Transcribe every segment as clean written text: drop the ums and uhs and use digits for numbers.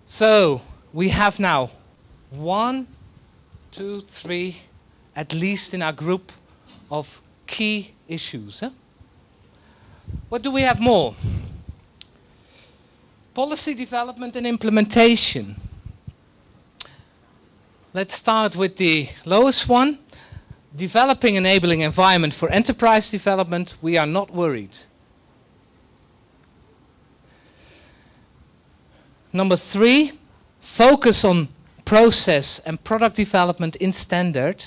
So we have now 1, 2, 3, at least in our group of key issues. What do we have more? Policy development and implementation. Let's start with the lowest one. Developing enabling environment for enterprise development. We are not worried. Number 3, focus on process and product development in standard.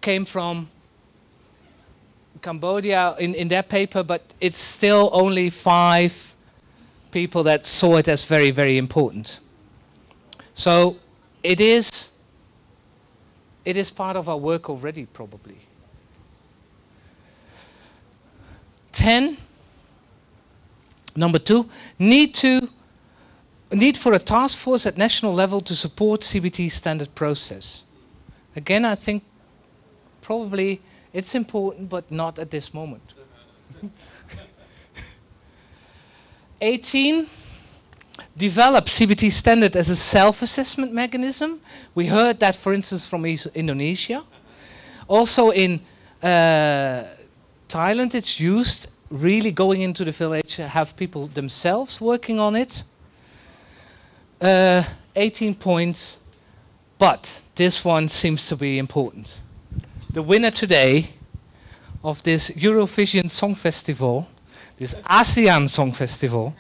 Came from Cambodia in their paper, but it's still only 5 people that saw it as very, very important. So it is part of our work already, probably. 10. Number 2, need for a task force at national level to support CBT standard process. Again, I think probably it's important, but not at this moment. 18, develop CBT standard as a self-assessment mechanism. We heard that, for instance, from Indonesia. Also in Thailand, it's used. Really going into the village, have people themselves working on it. 18 points, but this one seems to be important. The winner today of this Eurovision Song Festival, this ASEAN Song Festival,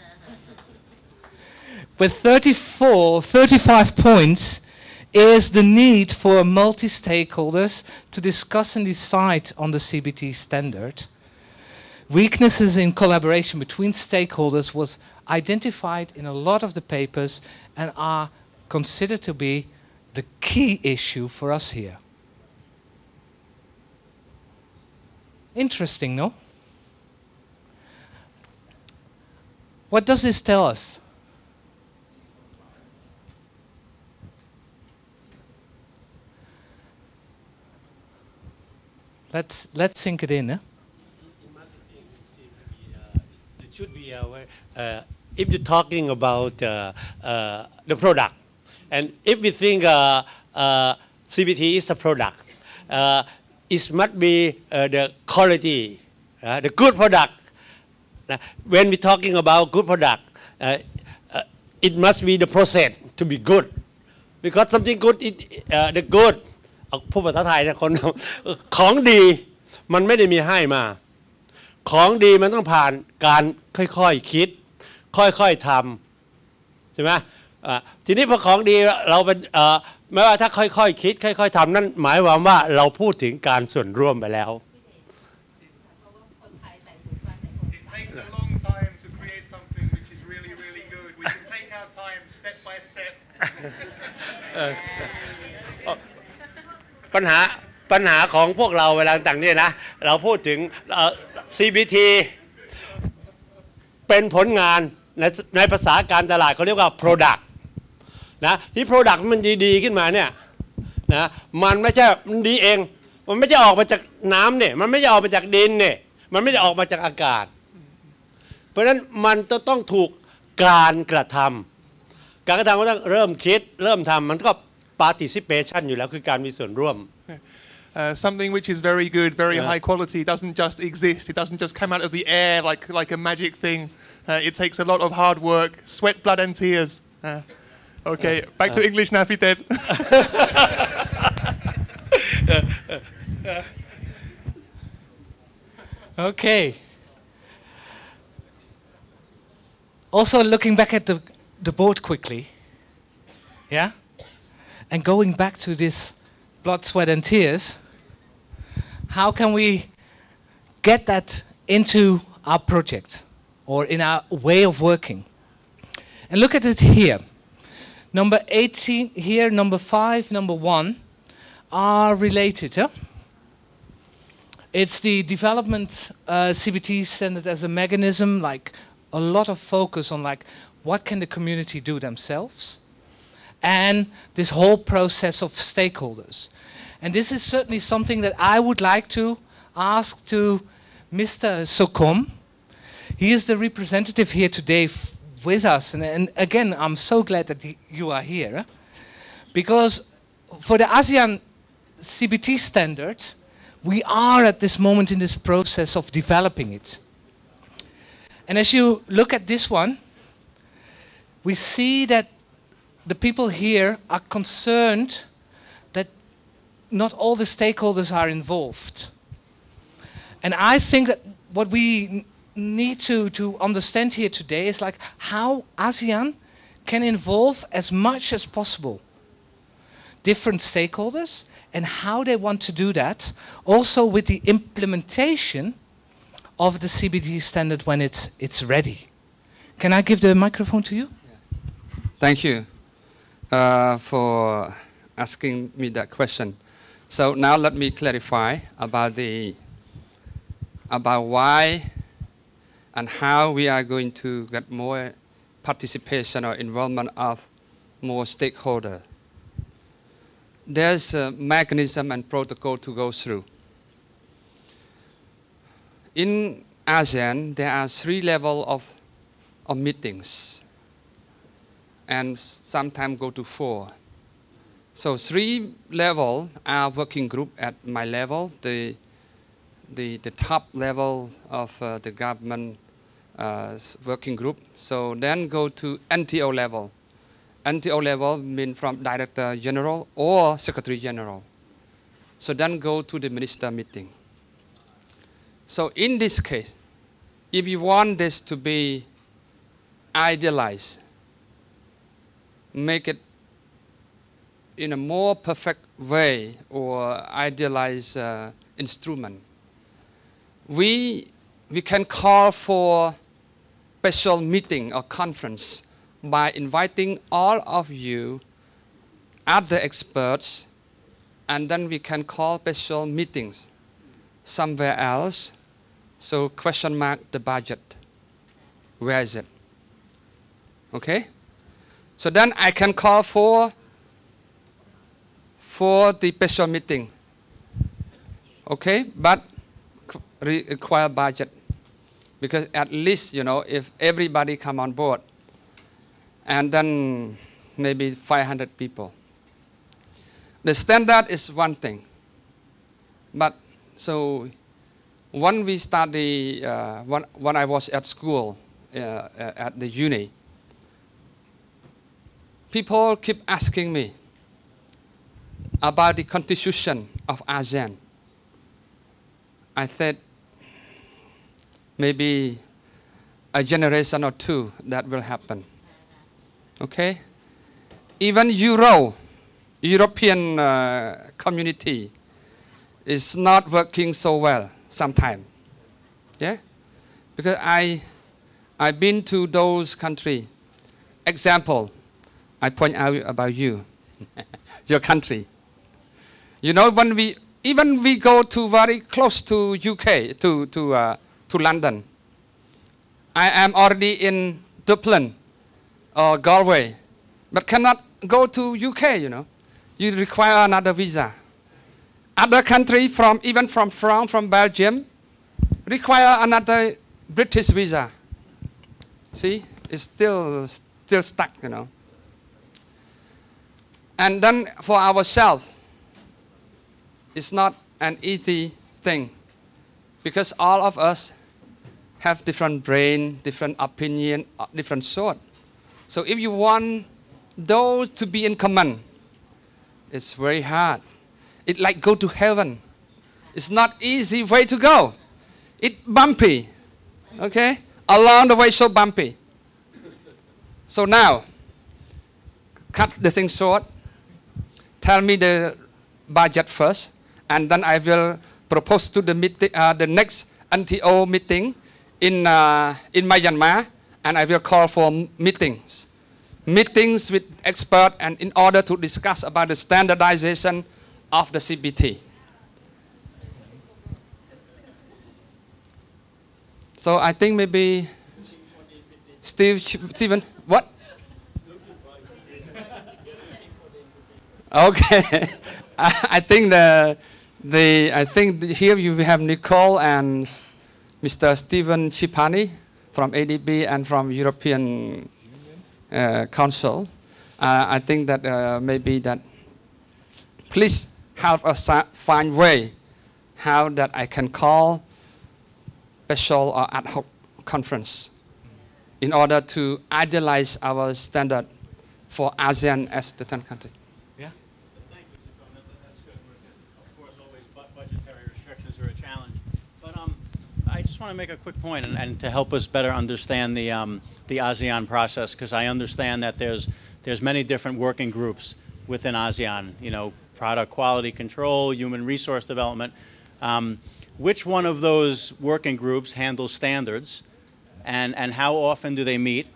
with 35 points, is the need for multi-stakeholders to discuss and decide on the CBT standard. Weaknesses in collaboration between stakeholders was identified in a lot of the papers and are considered to be the key issue for us here. Interesting, no? What does this tell us? Let's sink it in, eh? Should be if you're talking about the product, and if we think CBT is a product, it must be the quality, the good product. When we're talking about good product, it must be the process to be good, because something good, the good พูดภาษาไทยนะคนของดีมันไม่ได้มีให้มาของดีมันต้องผ่านการค่อยๆคิดค่อยๆทำใช่ไหมทีนี้พอของดีเราเป็นไม่ว่าถ้าค่อยๆคิดค่อยๆทำนั่นหมายความว่าเราพูดถึงการส่วนร่วมไปแล้ว It takes a long time to create something which is really, really good. We can take our time step by step. ปัญหาของพวกเราเวลาต่างเนี่ยนะเราพูดถึงCBT เป็นผลงานในภาษาการตลาดเขาเรียกว่า product นะที่ product มันดีขึ้นมาเนี่ยนะมันไม่ใช่มันดีเองมันไม่ใช่ออกมาจากน้ำเนี่ยมันไม่ใช่ออกมาจากดินเนี่ยมันไม่ได้ออกมาจากอากาศเพราะฉะนั้นมันจะต้องถูกการกระทำก็ต้องเริ่มคิดเริ่มทำมันก็ participation อยู่แล้วคือการมีส่วนร่วมSomething which is very good, very high quality, doesn't just exist. It doesn't just come out of the air like a magic thing. It takes a lot of hard work, sweat, blood, and tears. Okay, back to English now, Fitted. Okay. Also, looking back at the board quickly, yeah, and going back to this blood, sweat, and tears. How can we get that into our project or in our way of working? And look at it here. Number 18 here, number 5, number 1 are related. Huh? It's the development CBT standard as a mechanism, like a lot of focus on like what can the community do themselves, and this whole process of stakeholders. And this is certainly something that I would like to ask to Mr. Sokom. He is the representative here today with us. And again, I'm so glad that you are here, because for the ASEAN CBT standard, we are at this moment in this process of developing it. And as you look at this one, we see that the people here are concerned that not all the stakeholders are involved. And I think that what we need to understand here today is like how ASEAN can involve as much as possible different stakeholders and how they want to do that, also with the implementation of the CBT standard when it's ready. Can I give the microphone to you? Thank you for asking me that question. So now let me clarify about why and how we are going to get more participation or involvement of more stakeholders. There's a mechanism and protocol to go through. In ASEAN, there are 3 levels of meetings, and sometimes go to 4. So 3 levels are working group at my level, the top level of the government working group. So then go to NTO level. NTO level means from Director General or Secretary General. So then go to the minister meeting. So in this case, if you want this to be idealized, make it in a more perfect way or idealized instrument, we can call for special meeting or conference by inviting all of you, other experts, and then we can call special meetings somewhere else. So question mark the budget. Where is it? Okay? So then I can call for the special meeting. Okay? But require budget. Because at least, you know, if everybody come on board, and then maybe 500 people. The standard is one thing. But so when we study, when I was at school, at the uni, people keep asking me about the constitution of ASEAN. I said, maybe a generation or 2 that will happen. Okay? Even European community is not working so well sometimes. Yeah? Because I've been to those countries. Example, I point out about you, your country. You know, when we go to very close to UK, to London. I am already in Dublin or Galway, but cannot go to UK, you know. You require another visa. Other country, even from France, from Belgium, require another British visa. See, it's still stuck, you know. And then for ourselves, it's not an easy thing, because all of us have different brain, different opinion, different sort. So if you want those to be in common, it's very hard. It's like go to heaven. It's not easy way to go. It's bumpy, okay? Along the way, so bumpy. So now, cut the thing short. Tell me the budget first, and then I will propose to the meeting, the next NTO meeting in Myanmar, and I will call for meetings with experts, and in order to discuss about the standardization of the CBT. So I think maybe Stephen, what? Okay, I think here you have Nicole and Mr. Stephen Chipani from ADB and from European Council, I think that maybe that please help us find way how that I can call special or ad hoc conference in order to idealize our standard for ASEAN as the 10th country. Yeah. Thank you, that's good. Of course, always budgetary restrictions are a challenge. But I just want to make a quick point and to help us better understand the ASEAN process, because I understand that there's many different working groups within ASEAN, you know, product quality control, human resource development. Which one of those working groups handles standards, and how often do they meet,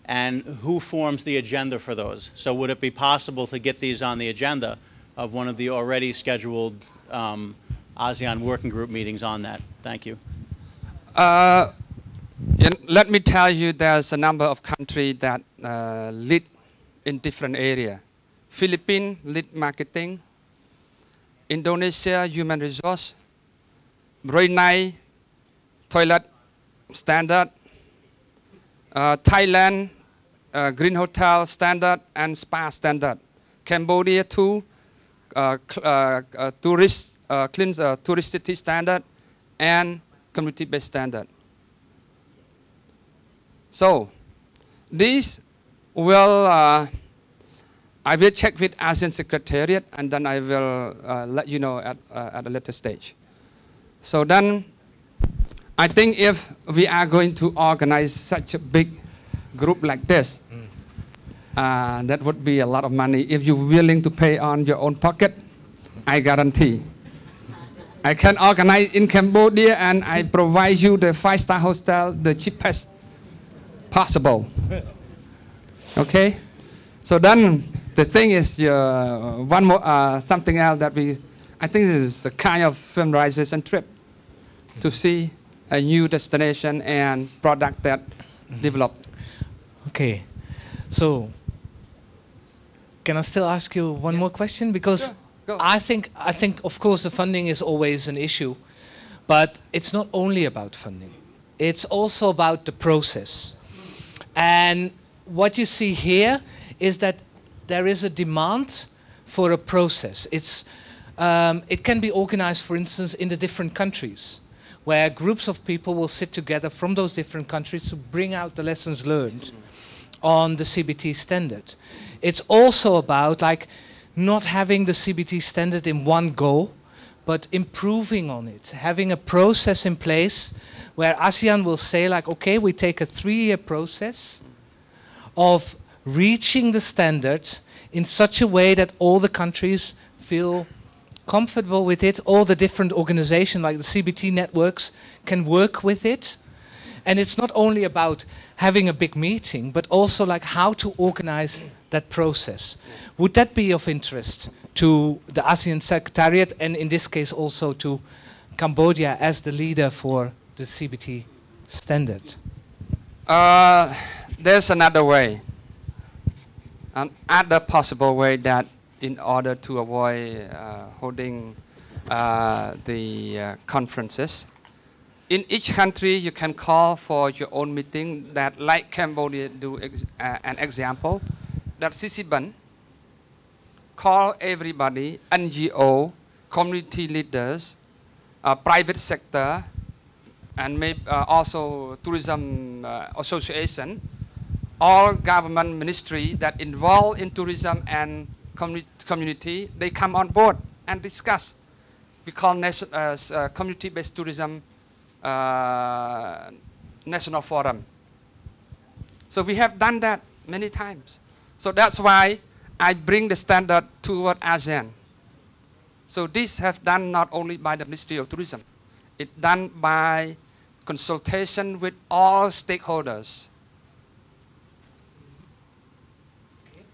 and who forms the agenda for those? So would it be possible to get these on the agenda of one of the already scheduled ASEAN working group meetings on that? Thank you. Let me tell you, there's a number of countries that lead in different areas. Philippines lead marketing, Indonesia human resource, Brunei toilet standard, Thailand green hotel standard and spa standard, Cambodia too, clean touristy standard and community-based standard. So these will I will check with ASEAN Secretariat, and then I will let you know at a later stage. So then, I think if we are going to organize such a big group like this, that would be a lot of money. If you're willing to pay on your own pocket, I guarantee. I can organize in Cambodia, and I provide you the 5-star hotel, the cheapest possible. Okay? So then, the thing is, one more, something else that I think is a kind of familiarization trip to see a new destination and product that developed. Okay, so can I still ask you one more question? Because Go. I think of course the funding is always an issue, but it's not only about funding. It's also about the process. And what you see here is that there is a demand for a process. It can be organized, for instance, in the different countries, where groups of people will sit together from those different countries to bring out the lessons learned on the CBT standard. It's also about like not having the CBT standard in one go, but improving on it, having a process in place where ASEAN will say like, okay, we take a 3-year process of reaching the standards in such a way that all the countries feel comfortable with it, all the different organizations like the CBT networks can work with it. And it's not only about having a big meeting, but also like how to organize that process. Would that be of interest to the ASEAN Secretariat, and in this case also to Cambodia as the leader for the CBT standard? There's another way, another possible way that in order to avoid holding the conferences, in each country you can call for your own meeting that, like Cambodia do an example, that CCBAN call everybody, NGO, community leaders, private sector, and maybe also tourism association, all government ministry that involved in tourism and community, they come on board and discuss. We call community-based tourism national forum. So we have done that many times. So that's why I bring the standard toward ASEAN. So this have done not only by the Ministry of Tourism, it's done by consultation with all stakeholders. Okay.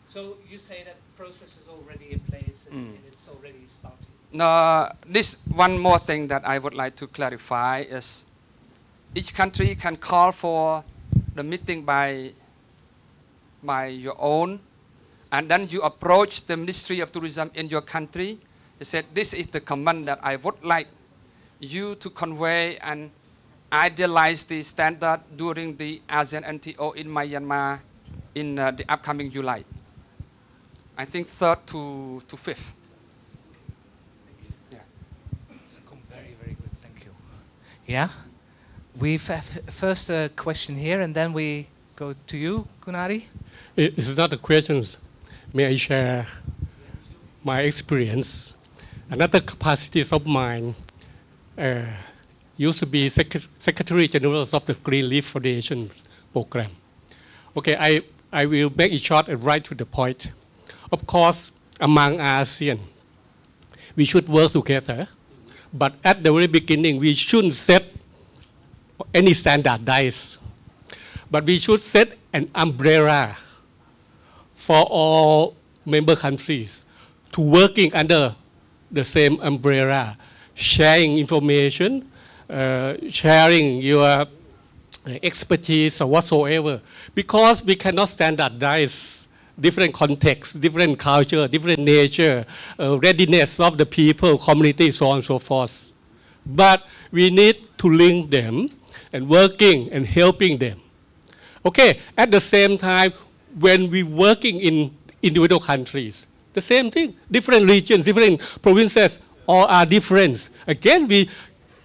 So you say that the process is already in place and it's already started? No, this one more thing that I would like to clarify is each country can call for the meeting by your own, and then you approach the Ministry of Tourism in your country. You said, this is the command that I would like you to convey and idealize the standard during the ASEAN NTO in Myanmar in the upcoming July. I think 3rd to 5th. Yeah. Very, very good. Thank you. Yeah. We've first a question here, and then we go to you, Kunari. It's not a question. May I share my experience? Another capacities of mine used to be Secretary General of the Green Leaf Foundation program. Okay, I will make it short and right to the point. Of course, among ASEAN, we should work together, but at the very beginning, we shouldn't set any standardized, but we should set an umbrella for all member countries to working under the same umbrella, sharing information, sharing your expertise or whatsoever, because we cannot standardize different contexts, different culture, different nature, readiness of the people, community, so on and so forth. But we need to link them and working and helping them. Okay, at the same time, when we working in individual countries, the same thing, different regions, different provinces, all are different. Again, we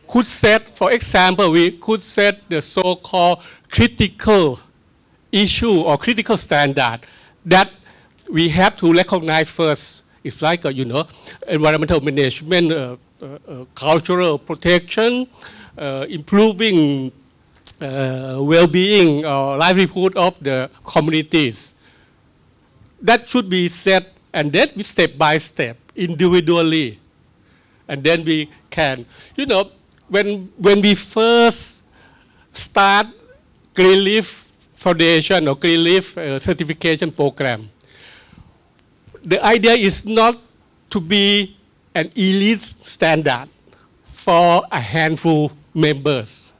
could set, for example, we could set the so-called critical issue or critical standard that we have to recognize first. It's like, environmental management, cultural protection, improving well-being or livelihood of the communities. That should be set, and then we step by step, individually. And then we can, when we first start Green Leaf Foundation or Green Leaf certification program, the idea is not to be an elite standard for a handful members.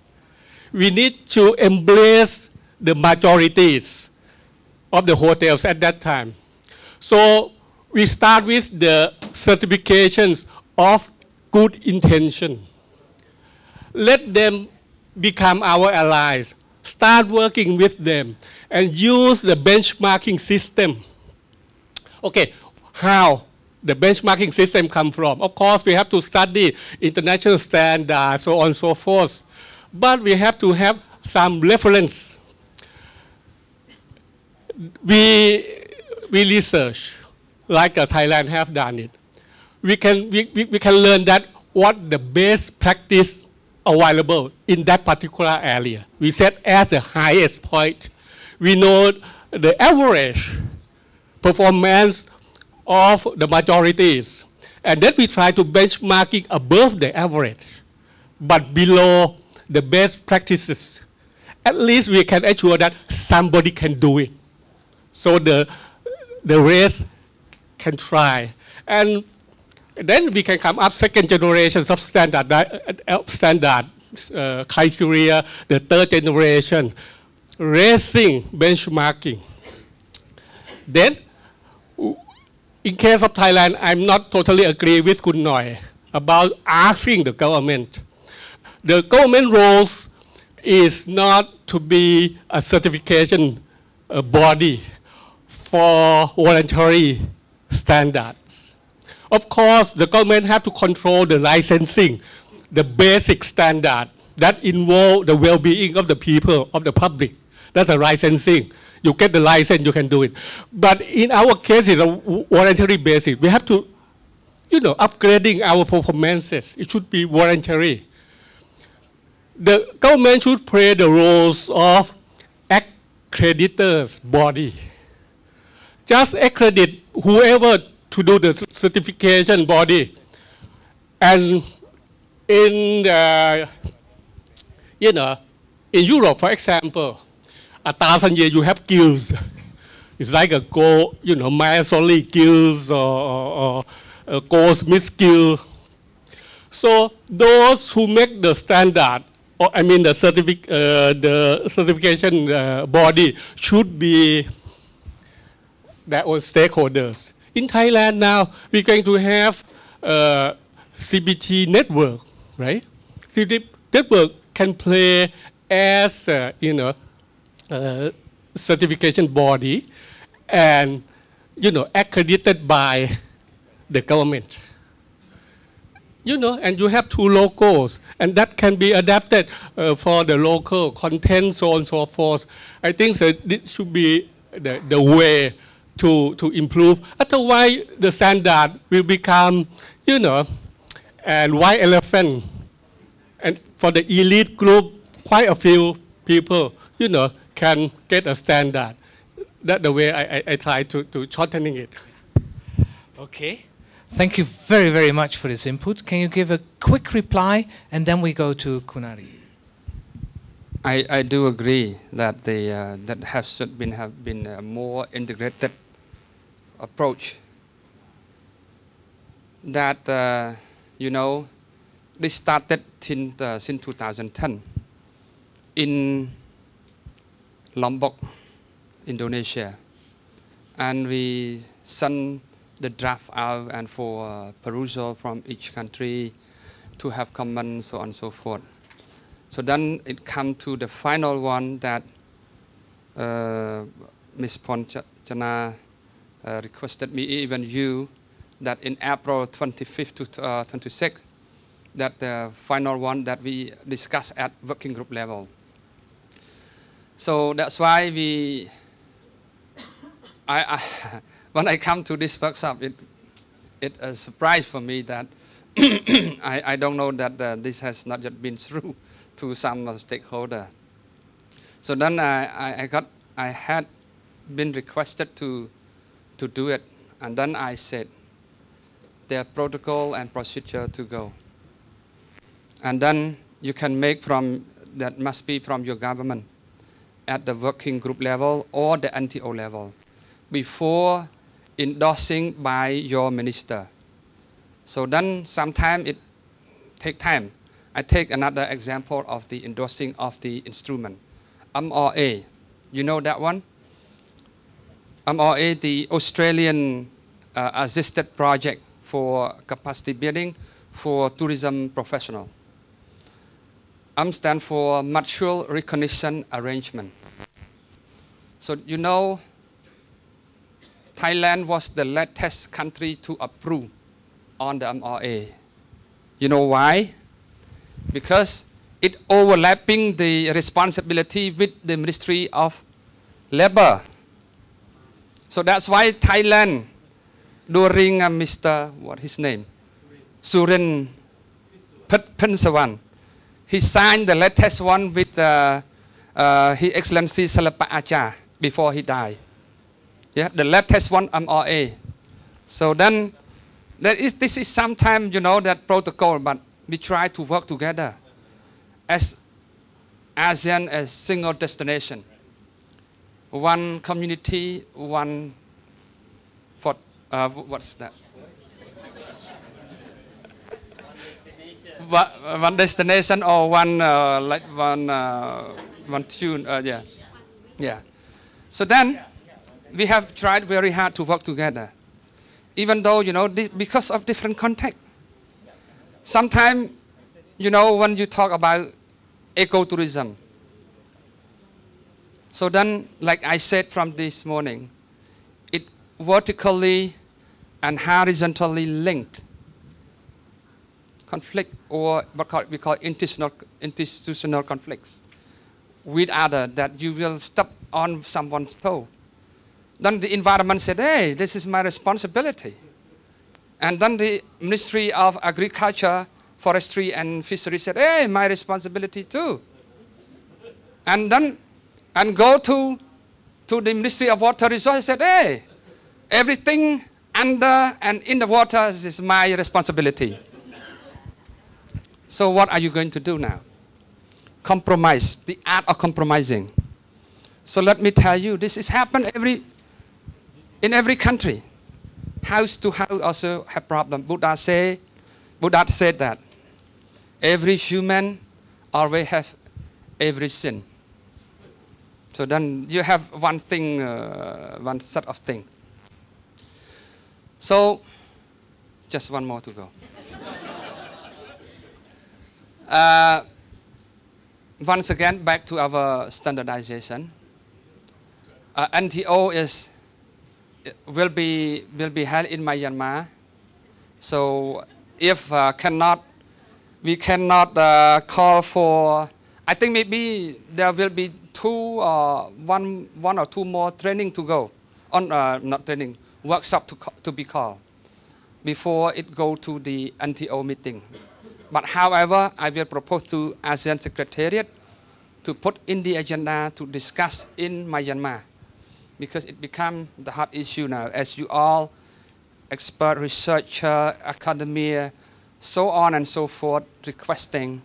We need to embrace the majorities of the hotels at that time. So we start with the certifications of good intention. Let them become our allies. Start working with them and use the benchmarking system. Okay, how the benchmarking system come from? Of course, we have to study international standards, so on and so forth. But we have to have some reference. We research, like Thailand have done it. We can learn that what the best practice available in that particular area. We set as the highest point. We know the average performance of the majorities. And then we try to benchmark it above the average, but below the best practices. At least we can ensure that somebody can do it. So the rest can try. And then we can come up second generations of standard criteria, the third generation, raising benchmarking. Then, in case of Thailand, I'm not totally agree with Kun Noi about asking the government. The government roles is not to be a certification body for voluntary standards. Of course, the government have to control the licensing, the basic standard that involve the well-being of the people, of the public. That's a licensing. You get the license, you can do it. But in our case, it's a voluntary basis. We have to, upgrading our performances. It should be voluntary. The government should play the roles of accreditors body. Just accredit whoever to do the certification body. And in Europe, for example, 1,000 years you have guilds. It's like a gold, Masonry guilds or goldsmith guild. So those who make the standard, or the certification body should be their own stakeholders. In Thailand now, we're going to have CBT network, right? CBT network can play as, certification body and, accredited by the government. And you have 2 logos, and that can be adapted for the local content, so on and so forth. I think that this should be the way to improve. Otherwise, the standard will become, and white elephant. And for the elite group, quite a few people, can get a standard. That's the way I try to shortening it. Okay. Thank you very, very much for this input. Can you give a quick reply, and then we go to Kunari? I do agree that that have been a more integrated approach. That they started since 2010 in Lombok, Indonesia, and we sent the draft out and for perusal from each country to have comments, so on and so forth. So then it come to the final one that Ms. Ponchana requested me, even you, that in April 25th to 26th, that the final one that we discuss at working group level. So that's why when I come to this workshop, it's a surprise for me that I don't know that this has not yet been through to some stakeholder. So then I had been requested to do it, and then I said their protocol and procedure to go. And then you can make that must be from your government at the working group level or the NTO level before endorsing by your minister. So then sometimes it take time. I take another example of the endorsing of the instrument. MRA, you know that one? MRA, the Australian assisted project for capacity building for tourism professional. Stands for Mutual Recognition Arrangement. So Thailand was the latest country to approve on the MRA. You know why? Because it overlapping the responsibility with the Ministry of Labor. So that's why Thailand, during Mr. what his name? Surin Pensawan, he signed the latest one with His Excellency Salapa Acha before he died. Yeah, the latest one, MRA. So then, this is sometimes, that protocol, but we try to work together as ASEAN as single destination. One community, one, for, what's that? One destination or one tune, yeah. So then, we have tried very hard to work together, even though, because of different context. Sometimes, when you talk about ecotourism, so then, like I said from this morning, it vertically and horizontally linked conflict, or what we call institutional conflicts with other, that you will step on someone's toe. Then the environment said, hey, this is my responsibility. And then the Ministry of Agriculture, Forestry and Fisheries said, hey, my responsibility too. And then, go to the Ministry of Water Resources said, hey, everything under and in the water is my responsibility. So what are you going to do now? Compromise, the art of compromising. So let me tell you, this has happened in every country. House to house also have problem. Buddha said that every human always have every sin. So then you have one thing, one set of things. So just one more to go. Once again, back to our standardization. NTO will be held in Myanmar. So if we cannot call for. I think maybe there will be one or two more training to go on, not training, workshop to be called before it go to the NTO meeting. But however, I will propose to ASEAN Secretariat to put in the agenda to discuss in Myanmar, because it becomes the hot issue now, as you all, expert, researcher, academia, so on and so forth, requesting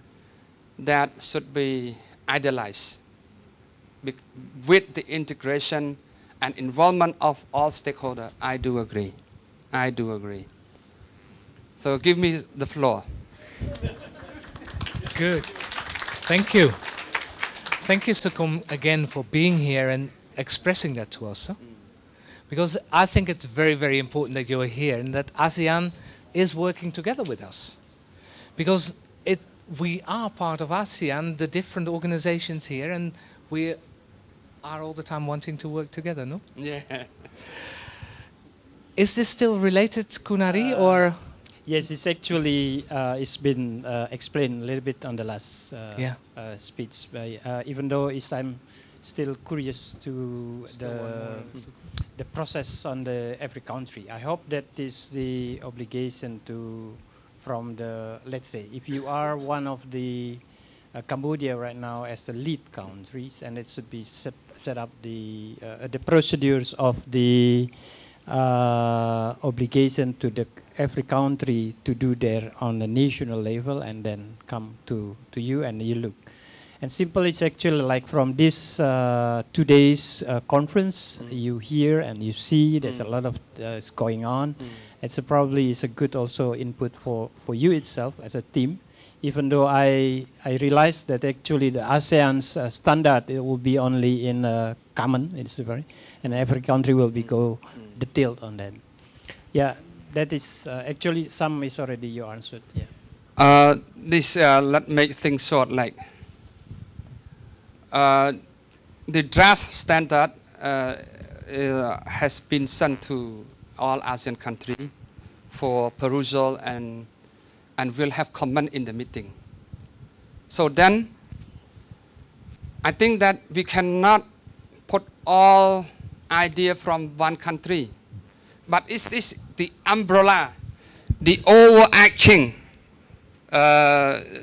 that should be idealized with the integration and involvement of all stakeholders. I do agree. I do agree. So give me the floor. Good. Thank you. Thank you, Sukum, again for being here and expressing that to us. Huh? Because I think it's very, very important that you're here and that ASEAN is working together with us. Because we are part of ASEAN, the different organizations here, and we are all the time wanting to work together, no? Yeah. Is this still related, Kunari, or? Yes, it's actually, it's been explained a little bit on the last speech. Even though I'm still curious to the process on every country. I hope that is the obligation from the, let's say, if you are one of the Cambodia right now as the lead countries, and it should be set up the procedures of the obligation to every country to do there on a national level, and then come to you and you look. And simple, it's actually like from this 2 days conference, you hear and you see there's a lot of is going on. It's probably a good also input for you itself as a team. Even though I realize that actually the ASEAN's standard, it will be only in common, and every country will be go detailed on that. Yeah, that is actually some is already you answered. Yeah. Let's make things short. Like the draft standard has been sent to all ASEAN countries for perusal and will have comment in the meeting. So then, I think that we cannot put all idea from one country, but it's the umbrella, the overarching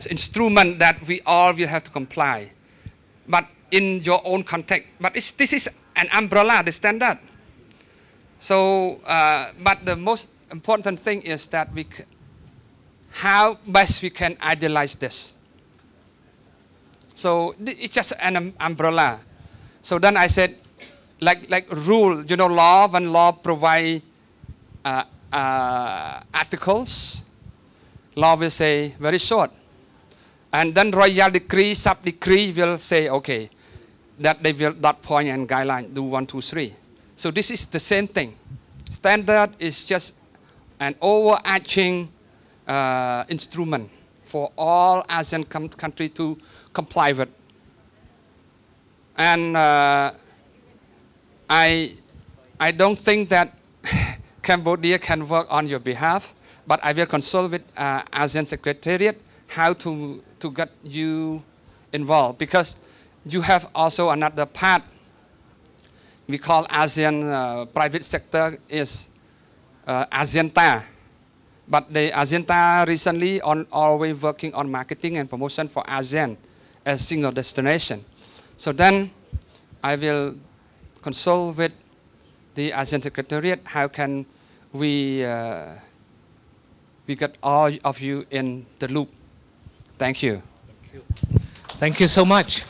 instrument that we all will have to comply. But in your own context, but this is an umbrella, the standard. So, but the most important thing is that how best we can idealize this. So it's just an umbrella. So then I said, like rule, law, when law provide articles, law will say very short. And then royal decree, sub-decree will say, okay, that they will dot point and guideline, do 1, 2, 3. So this is the same thing. Standard is just an overarching instrument for all ASEAN countries to comply with. And I don't think that Cambodia can work on your behalf, but I will consult with ASEAN Secretariat how to get you involved, because you have also another part we call ASEAN private sector is ASEAN TAR. But the ASEAN TAR recently always working on marketing and promotion for ASEAN as single destination. So then I will consult with the ASEAN Secretariat how can we get all of you in the loop. Thank you. Thank you so much.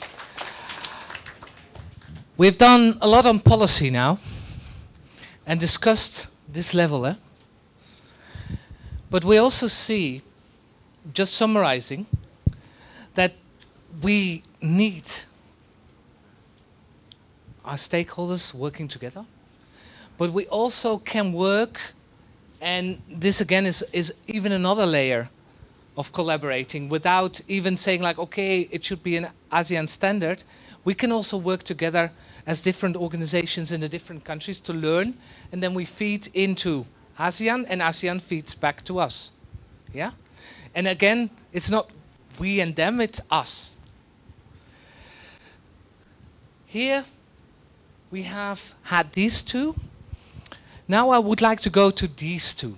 We've done a lot on policy now and discussed this level. But we also see, just summarizing, that we need our stakeholders working together. But we also can work, and this again is even another layer of collaborating without even saying like, okay, it should be an ASEAN standard. We can also work together as different organizations in the different countries to learn, and then we feed into ASEAN, and ASEAN feeds back to us. Yeah? And again, it's not we and them, it's us. Here we have had these two. Now I would like to go to these two.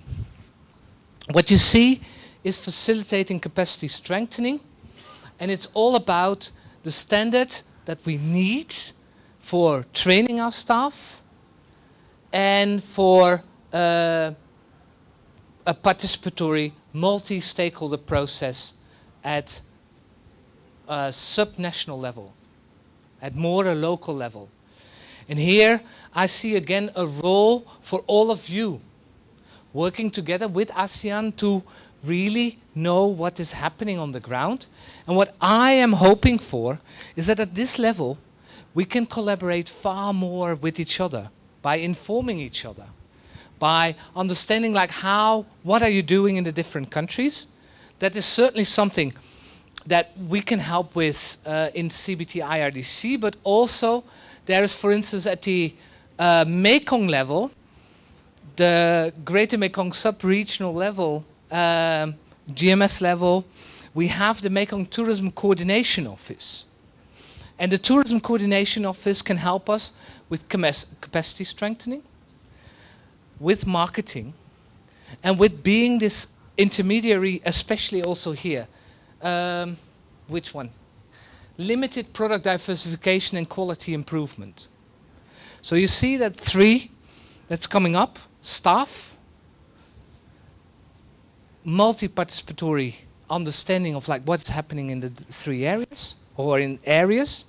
What you see is facilitating capacity strengthening, and it's all about the standard that we need for training our staff and for a participatory multi-stakeholder process at a subnational level, at more a local level. And here I see again a role for all of you working together with ASEAN to really know what is happening on the ground. And what I am hoping for is that at this level we can collaborate far more with each other by informing each other, by understanding like what are you doing in the different countries. That is certainly something that we can help with in CBT-IRDC, but also there is, for instance, at the Mekong level, the Greater Mekong sub-regional level, GMS level, we have the Mekong Tourism Coordination Office. And the Tourism Coordination Office can help us with capacity strengthening, with marketing, and with being this intermediary, especially also here. Which one? Limited product diversification and quality improvement. So you see that three that's coming up: staff, multi-participatory understanding of like what's happening in the three areas or in areas,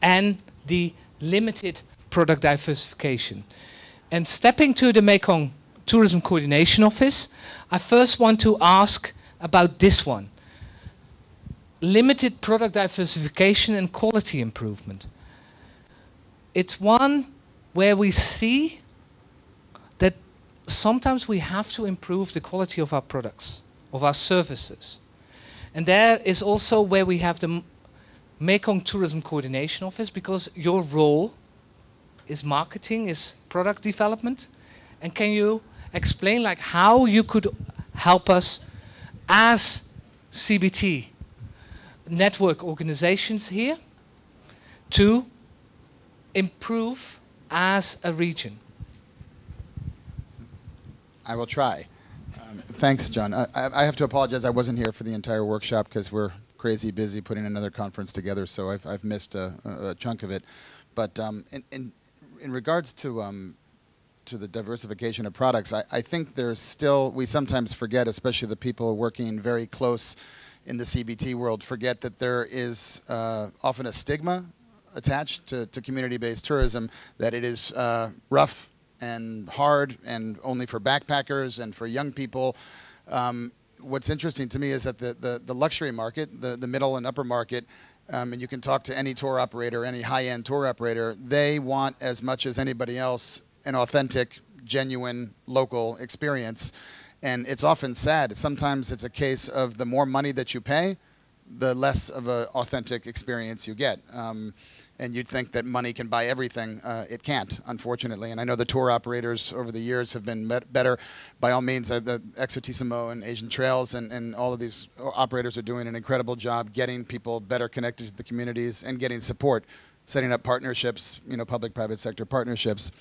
and the limited product diversification. And stepping to the Mekong Tourism Coordination Office, I first want to ask about this one. Limited product diversification and quality improvement. It's one where we see that sometimes we have to improve the quality of our products, of our services. And there is also where we have the Mekong Tourism Coordination Office, because your role is marketing, is product development. And can you explain like how you could help us as CBT network organizations here to improve as a region? I will try. Thanks, John. I have to apologize. I wasn't here for the entire workshop because we're crazy busy putting another conference together, so I've missed a chunk of it. But in regards to the diversification of products, I think there's still, we sometimes forget, especially the people working very close in the CBT world, forget that there is often a stigma attached to community-based tourism, that it is rough and hard and only for backpackers and for young people. What's interesting to me is that the luxury market, the middle and upper market, and you can talk to any tour operator, any high-end tour operator, they want as much as anybody else an authentic, genuine, local experience. And it's often sad. Sometimes it's a case of the more money that you pay, the less of an authentic experience you get. And you'd think that money can buy everything. It can't, unfortunately. And I know the tour operators over the years have been better. By all means, the Exotissimo and Asian Trails and all of these operators are doing an incredible job getting people better connected to the communities and getting support, setting up partnerships, you know, public-private sector partnerships.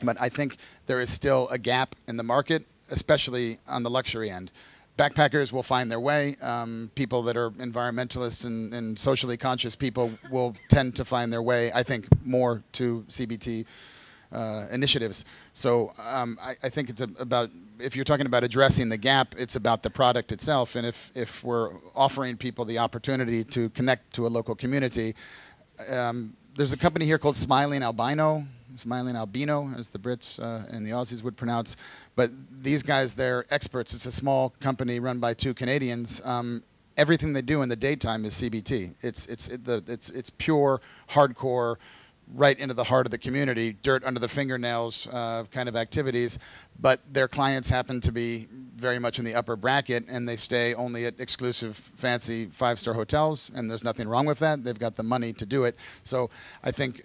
But I think there is still a gap in the market, especially on the luxury end. Backpackers will find their way. People that are environmentalists and socially conscious people will tend to find their way, I think, more to CBT initiatives. So I think it's about, if you're talking about addressing the gap, it's about the product itself. And if we're offering people the opportunity to connect to a local community, there's a company here called Smiling Albino, as the Brits and the Aussies would pronounce. But these guys, they're experts. It's a small company run by two Canadians. Everything they do in the daytime is CBT. It's pure, hardcore, right into the heart of the community, dirt under the fingernails kind of activities. But their clients happen to be very much in the upper bracket, and they stay only at exclusive, fancy 5-star hotels, and there's nothing wrong with that. They've got the money to do it. So I think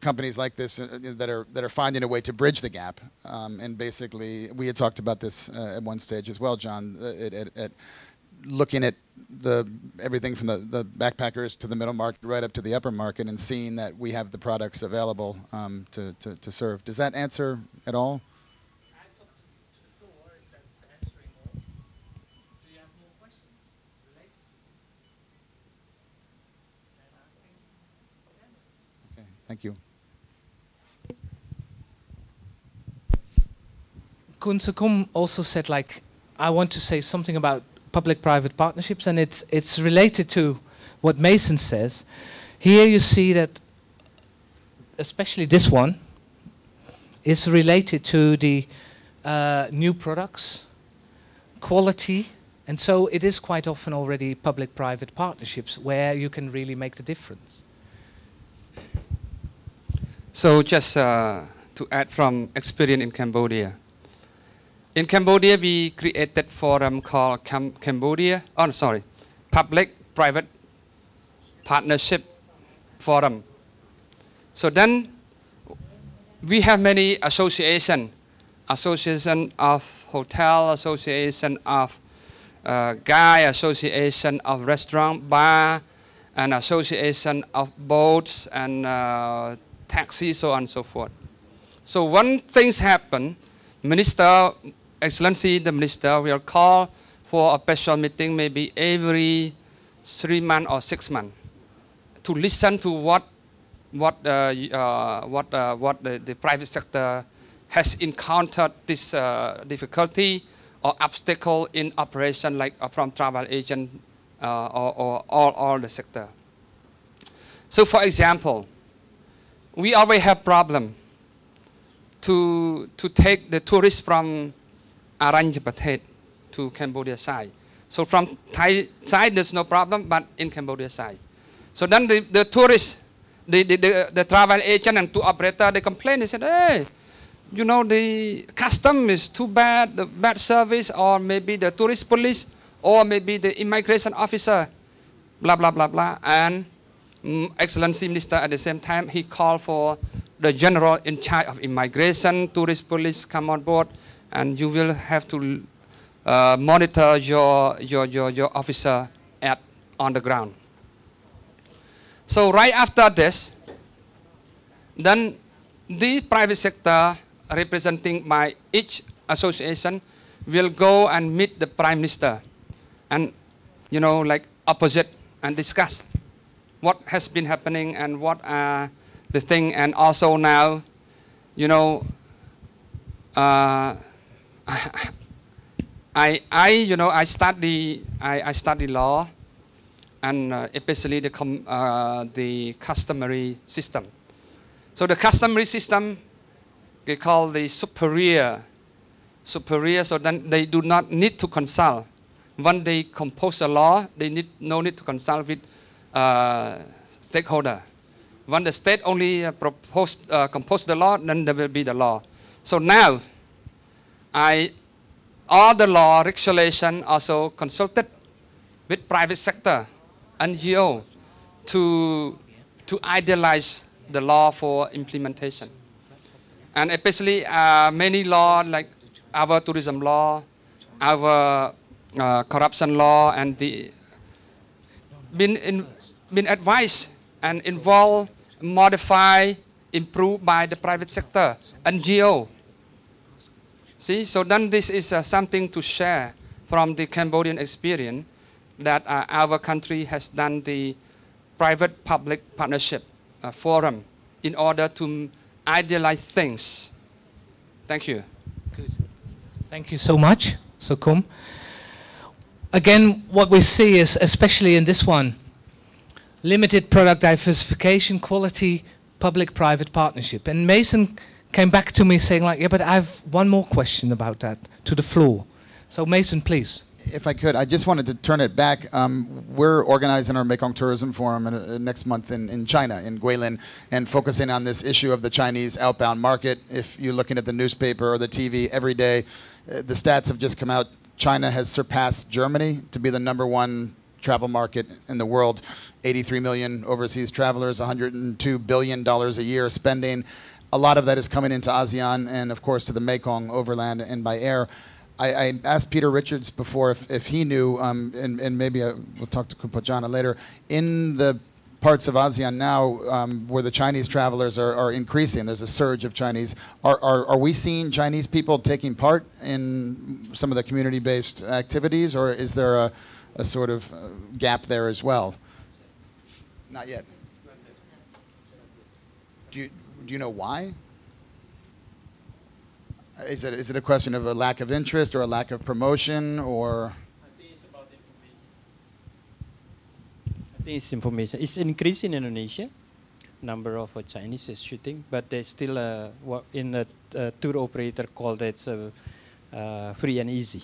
companies like this that are finding a way to bridge the gap. And basically, we had talked about this at one stage as well, John, at looking at everything from the backpackers to the middle market right up to the upper market and seeing that we have the products available to serve. Does that answer at all? Okay, thank you. Kun Sakum also said, like, I want to say something about public-private partnerships, and it's related to what Mason says. Here you see that, especially this one, is related to the new products, quality, and so it is quite often already public-private partnerships where you can really make the difference. So just to add from experience in Cambodia. In Cambodia, we created forum called Public-Private Partnership Forum. So then we have many associations, association of hotel, association of guy, association of restaurant, bar, and association of boats and taxis, so on and so forth. So when things happen, Minister, Excellency, the Minister will call for a special meeting maybe every 3 months or 6 months to listen to what the private sector has encountered this difficulty or obstacle in operation, like from travel agent or all the sector. So for example, we always have problem to take the tourists from Arranjapatet to Cambodia side. So from Thai side there's no problem, but in Cambodia side. So then the tourists, the travel agent and tour operator, they complain. They said, hey, you know, the custom is too bad, the bad service, or maybe the tourist police, or maybe the immigration officer, blah, blah, blah, blah. And Excellency Minister at the same time, he called for the general in charge of immigration, tourist police come on board, and you will have to monitor your officer on the ground. So right after this, then the private sector representing by each association will go and meet the Prime Minister and, you know, like opposite and discuss what has been happening and what are the thing. And also now, you know, I study law, and especially the customary system. So the customary system, they call the superior. So then they do not need to consult. When they compose a law, they no need to consult with stakeholder. When the state only compose the law, then there will be the law. So now, all the law regulation also consulted with private sector, NGO, to idealize the law for implementation. And especially many law like our tourism law, our corruption law, and been advised and involved, modified, improved by the private sector, NGO. See, so then this is something to share from the Cambodian experience, that our country has done the private-public partnership forum in order to idealize things. Thank you. Good. Thank you so much, Sokum. Again, what we see is, especially in this one, limited product diversification, quality, public-private partnership. And Mason came back to me saying, like, yeah, but I have one more question about that, to the floor. So Mason, please. If I could, I just wanted to turn it back. We're organizing our Mekong Tourism Forum next month in China, in Guilin, and focusing on this issue of the Chinese outbound market. If you're looking at the newspaper or the TV every day, the stats have just come out. China has surpassed Germany to be the #1 travel market in the world. 83 million overseas travelers, $102 billion a year spending. A lot of that is coming into ASEAN and, of course, to the Mekong overland and by air. I asked Peter Richards before if he knew, and maybe we'll talk to Kumpajana later, in the parts of ASEAN now where the Chinese travelers are increasing, there's a surge of Chinese. Are we seeing Chinese people taking part in some of the community-based activities, or is there a sort of gap there as well? Not yet. Do you know why? Is it a question of a lack of interest or a lack of promotion, or? I think it's about information. I think it's information. It's increasing in Indonesia, number of Chinese is shooting, but there's still in a tour operator called it free and easy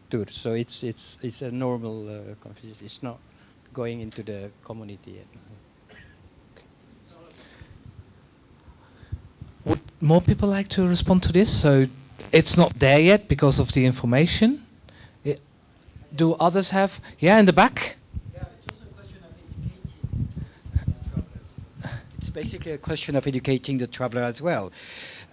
tour. So it's a normal conversation. It's not going into the community yet. Would more people like to respond to this? So it's not there yet because of the information. Do others have? Yeah, in the back. Yeah, it's also a question of educating travelers. It's basically a question of educating the traveler as well.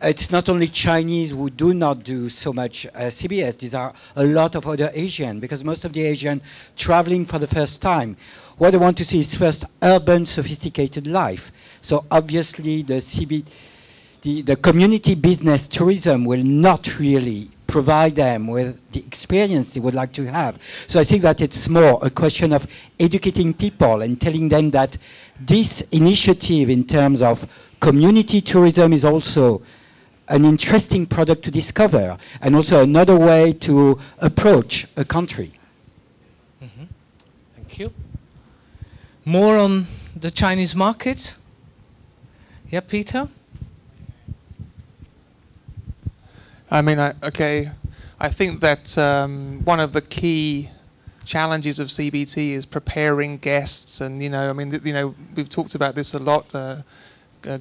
It's not only Chinese who do not do so much CBS. These are a lot of other Asian, because most of the Asian traveling for the first time, what they want to see is first urban, sophisticated life. So obviously the community business tourism will not really provide them with the experience they would like to have. So I think that it's more a question of educating people and telling them that this initiative in terms of community tourism is also an interesting product to discover, and also another way to approach a country. Mm-hmm. Thank you. More on the Chinese market? Yeah, Peter? I mean, I think that one of the key challenges of CBT is preparing guests, and we've talked about this a lot.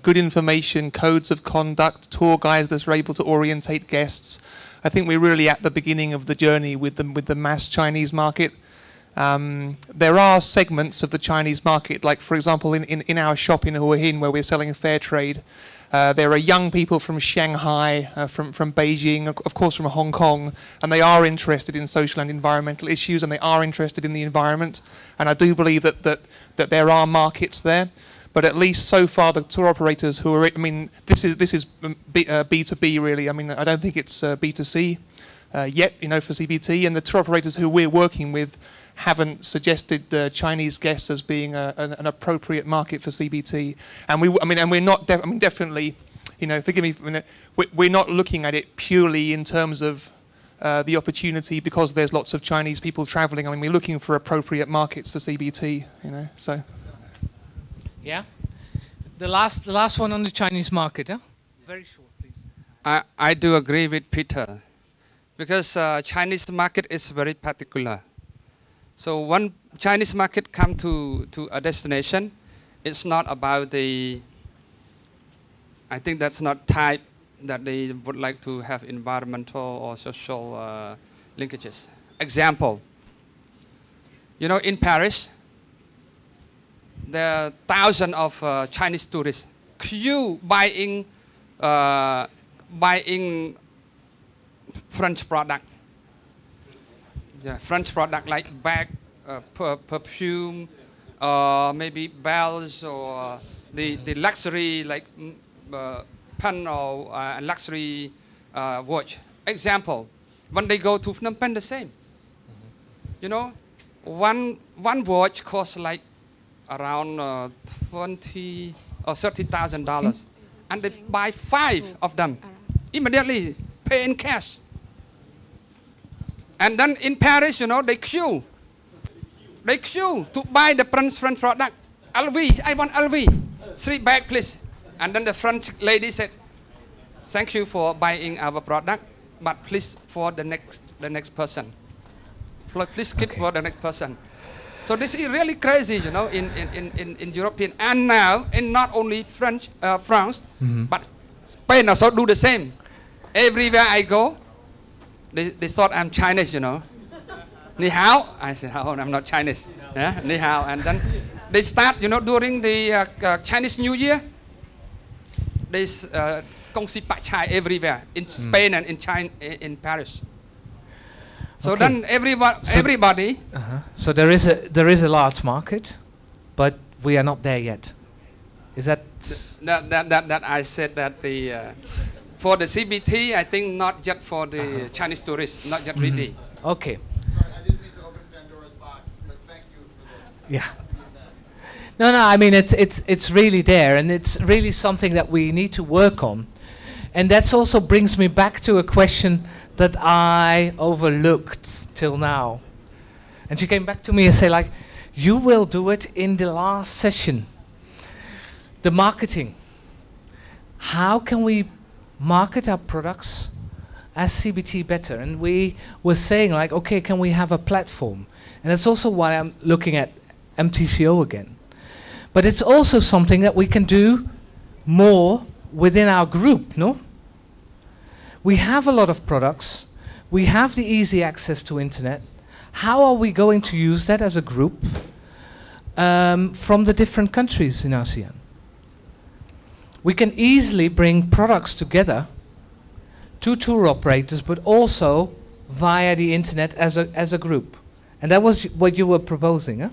Good information, codes of conduct, tour guides that are able to orientate guests. I think we're really at the beginning of the journey with the mass Chinese market. There are segments of the Chinese market, like for example in our shop in Hua Hin, where we're selling fair trade. There are young people from Shanghai, from Beijing, of course from Hong Kong, and they are interested in social and environmental issues, and they are interested in the environment. And I do believe that there are markets there. But at least so far, the tour operators who are, this is B2B really. I don't think it's B2C yet, for CBT. And the tour operators who we're working with haven't suggested Chinese guests as being an appropriate market for CBT. And we're not definitely, forgive me, we're not looking at it purely in terms of the opportunity because there's lots of Chinese people traveling. We're looking for appropriate markets for CBT. So. Yeah, the last one on the Chinese market. Huh? Very short, please. I do agree with Peter, because Chinese market is very particular. So when Chinese market come to a destination, it's not about I think that's not type that they would like to have environmental or social linkages. Example, in Paris, there are thousands of Chinese tourists queue buying French product. Yeah, French product like bag, perfume, maybe bells, or the luxury like pen or luxury watch. Example, when they go to Phnom Penh, the same. One watch costs like around $20,000 or $30,000, and they buy 5 of them immediately, pay in cash. And then in Paris, they queue to buy the French product. LV, I want LV, 3 bags, please. And then the French lady said, "Thank you for buying our product, but please for the next person. Please keep for the next person." So this is really crazy, in European, and now, and not only France, but Spain also do the same. Everywhere I go, they thought I'm Chinese, Ni hao? I said, "Oh, I'm not Chinese." Yeah, ni hao. And then they start, you know, during the Chinese New Year. There's Kong Si Pak Chai everywhere in Spain and in China, in Paris. So Okay. then everybody. So there is a large market, but we are not there yet. Is that? That I said that the for the CBT, I think not just for the Chinese tourists, not just really. Okay. Sorry, I didn't mean to open Pandora's box, but thank you for the... Yeah. No, I mean it's really there, and it's really something that we need to work on, and that also brings me back to a question that I overlooked till now, and she came back to me and said, like, you will do it in the last session. The marketing. How can we market our products as CBT better? And we were saying, like, okay, can we have a platform? And that's also why I'm looking at MTCO again. But it's also something that we can do more within our group, no? We have a lot of products. We have the easy access to internet. How are we going to use that as a group from the different countries in ASEAN? We can easily bring products together to tour operators, but also via the internet as a group. And that was what you were proposing, huh?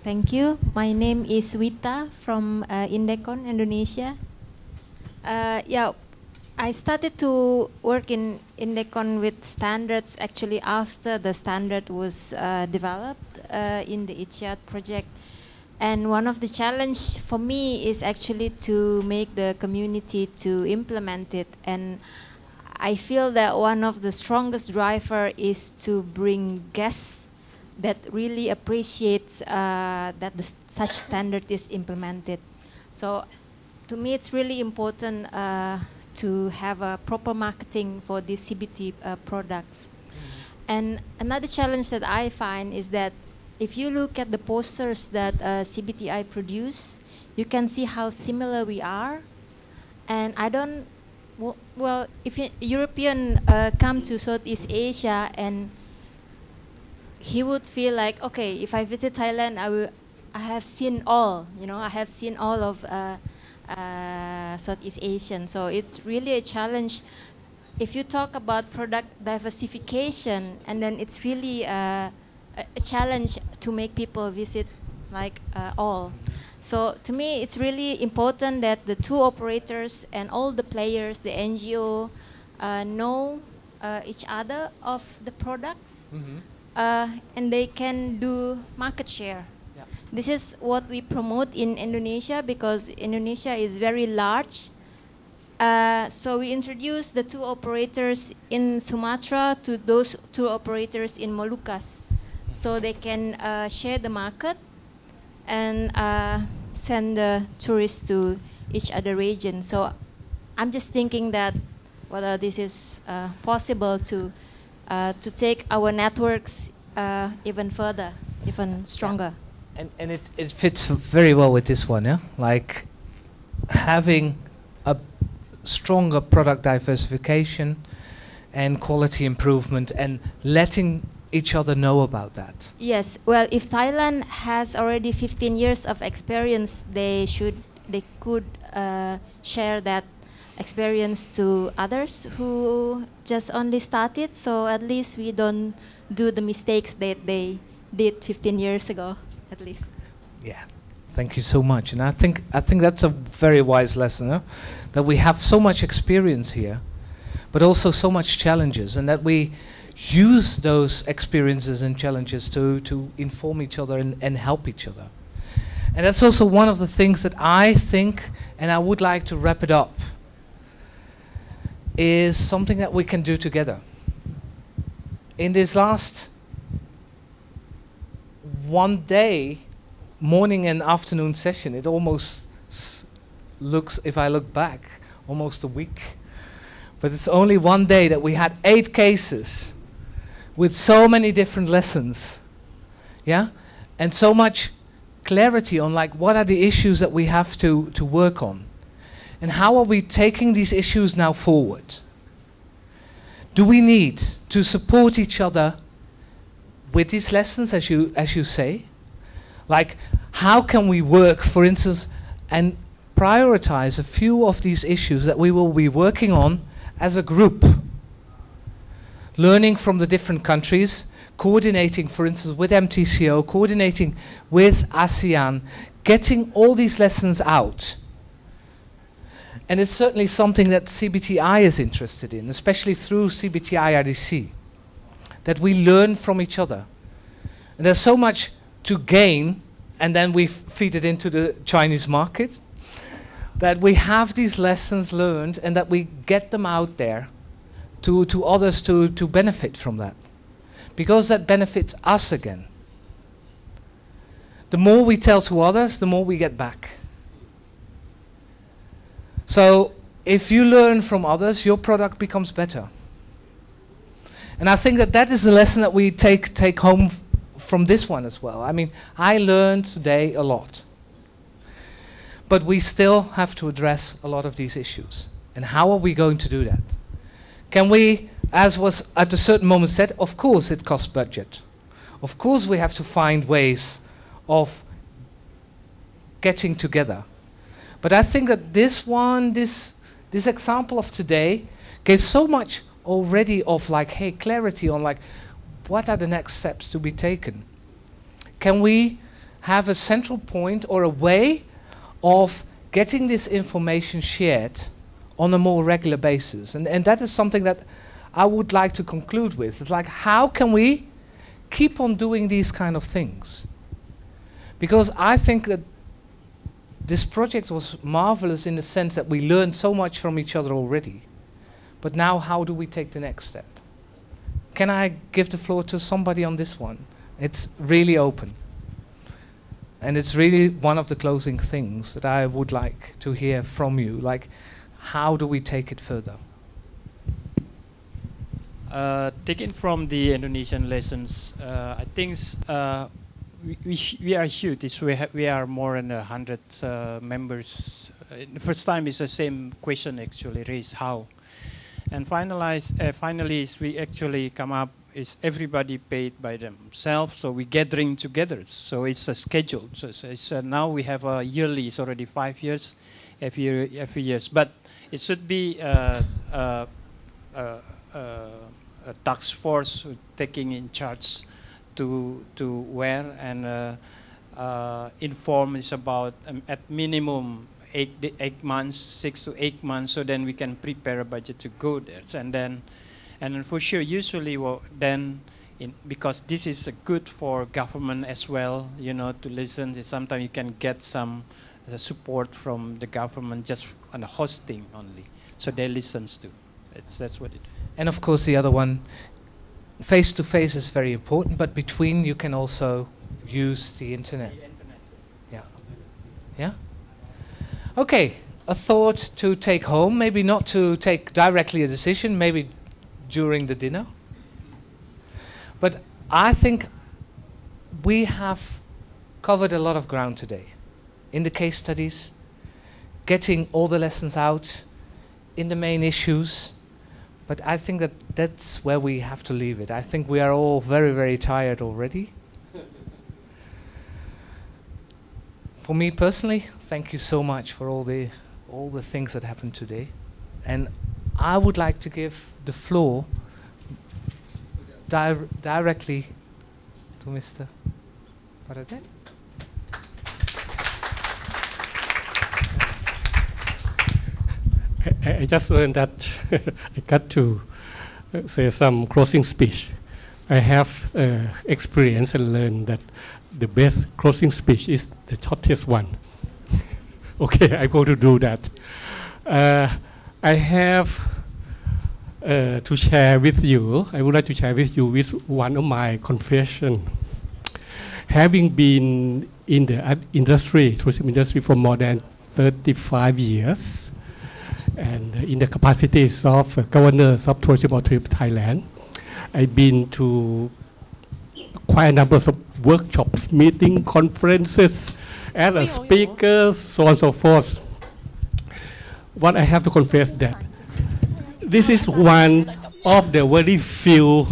Thank you. My name is Wita from Indecon, Indonesia. Yeah, I started to work in Indecon with standards actually after the standard was developed in the ICHIAT project. And one of the challenge for me is actually to make the community to implement it. And I feel that one of the strongest driver is to bring guests that really appreciates that such standard is implemented. So to me it's really important to have a proper marketing for these CBT products. And another challenge that I find is that if you look at the posters that CBT-I produce, you can see how similar we are. And I don't, well, if European come to Southeast Asia and he would feel like, okay, if I visit Thailand, I have seen all, you know, I have seen all of Southeast Asian. So it's really a challenge. If you talk about product diversification, and then it's really a challenge to make people visit like all. So to me, it's really important that the tour operators and all the players, the NGO, know each other of the products, and they can do market share. Yeah. This is what we promote in Indonesia because Indonesia is very large. So we introduce the tour operators in Sumatra to those tour operators in Moluccas. So they can share the market and send the tourists to each other region. So I'm just thinking that whether this is possible to take our networks even further, even stronger. And it fits very well with this one, yeah? Like having a stronger product diversification and quality improvement and letting each other know about that. Yes, well, if Thailand has already 15 years of experience, they could share that experience to others who just only started, so at least we don't do the mistakes that they did 15 years ago, at least. Yeah, thank you so much. And I think that's a very wise lesson, huh? That we have so much experience here, but also so much challenges, and that we use those experiences and challenges to inform each other and help each other. And that's also one of the things that I think, and I would like to wrap it up, is something that we can do together. In this last one day, morning and afternoon session, it almost looks, if I look back, almost a week. But it's only one day that we had 8 cases with so many different lessons, yeah? And so much clarity on like what are the issues that we have to work on. And how are we taking these issues now forward? Do we need to support each other with these lessons, as you say? Like, how can we work, for instance, and prioritize a few of these issues that we will be working on as a group? Learning from the different countries, coordinating, for instance, with MTCO, coordinating with ASEAN, getting all these lessons out. And it's certainly something that CBT-I is interested in, especially through CBT-IRDC, that we learn from each other. And there's so much to gain, and then we feed it into the Chinese market, that we have these lessons learned and that we get them out there to others to benefit from that. Because that benefits us again. The more we tell to others, the more we get back. So if you learn from others, your product becomes better. And I think that that is the lesson that we take home from this one as well. I mean, I learned today a lot. But we still have to address a lot of these issues. And how are we going to do that? Can we, as was at a certain moment said, of course it costs budget. Of course we have to find ways of getting together. But I think that this example of today gave so much already of like, hey, clarity on like, what are the next steps to be taken? Can we have a central point or a way of getting this information shared on a more regular basis? And that is something that I would like to conclude with. It's like, how can we keep on doing these kind of things? Because I think that this project was marvelous in the sense that we learned so much from each other already. But now how do we take the next step? Can I give the floor to somebody on this one? It's really open. And it's really one of the closing things that I would like to hear from you. Like, how do we take it further? Taking from the Indonesian lessons, I think we are huge. We are more than 100 members. The first time is the same question actually raised, how? And finally is we actually come up is everybody paid by themselves, so we gathering together. So it's a schedule. So it's now we have a yearly. It's already 5 years, every years. But it should be a task force taking in charge to where and inform is about at minimum 8 months, 6 to 8 months, so then we can prepare a budget to go there. And then for sure, usually because this is good for government as well, you know, to listen. Sometimes you can get some support from the government just on the hosting only, so they listens to. That's what it. And of course, the other one, face to face is very important, but between you can also use the internet. Yeah. Yeah. Okay, a thought to take home, maybe not to take directly a decision, maybe during the dinner. But I think we have covered a lot of ground today in the case studies, getting all the lessons out in the main issues. But I think that that's where we have to leave it. I think we are all very, very tired already. For me personally, thank you so much for all the things that happened today. And I would like to give the floor directly to Mr. Paradet. I just learned that I got to say some closing speech. I have experienced and learned that the best closing speech is the shortest one. Okay, I'm going to do that. I have to share with you, I would like to share with you with one of my confession. Having been in the industry, tourism industry for more than 35 years, and in the capacities of governors of tourism authority of Thailand, I've been to quite a number of workshops, meetings, conferences, as a speaker, so on and so forth. what I have to confess that this is one of the very few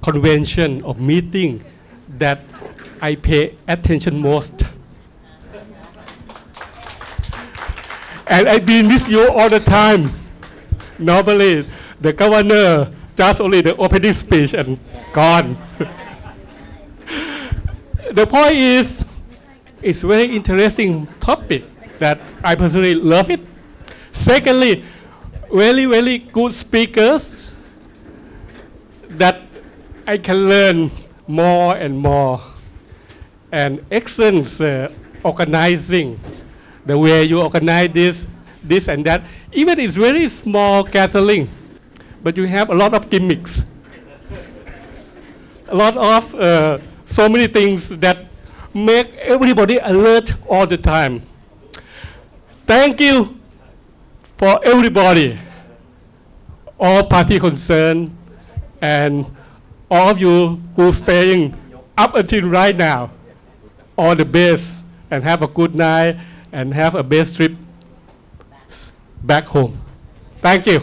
convention of meeting that I pay attention most. And I've been with you all the time. Normally, the governor just only the opening speech and gone. The point is, it's very interesting topic that I personally love it. Secondly, very, very good speakers that I can learn more and more. And excellent organizing, the way you organize this and that. Even it's very small gathering, but you have a lot of gimmicks. A lot of so many things that make everybody alert all the time. Thank you for everybody, all party concerned, and all of you who staying up until right now. All the best, and have a good night, and have a best trip back home. Thank you.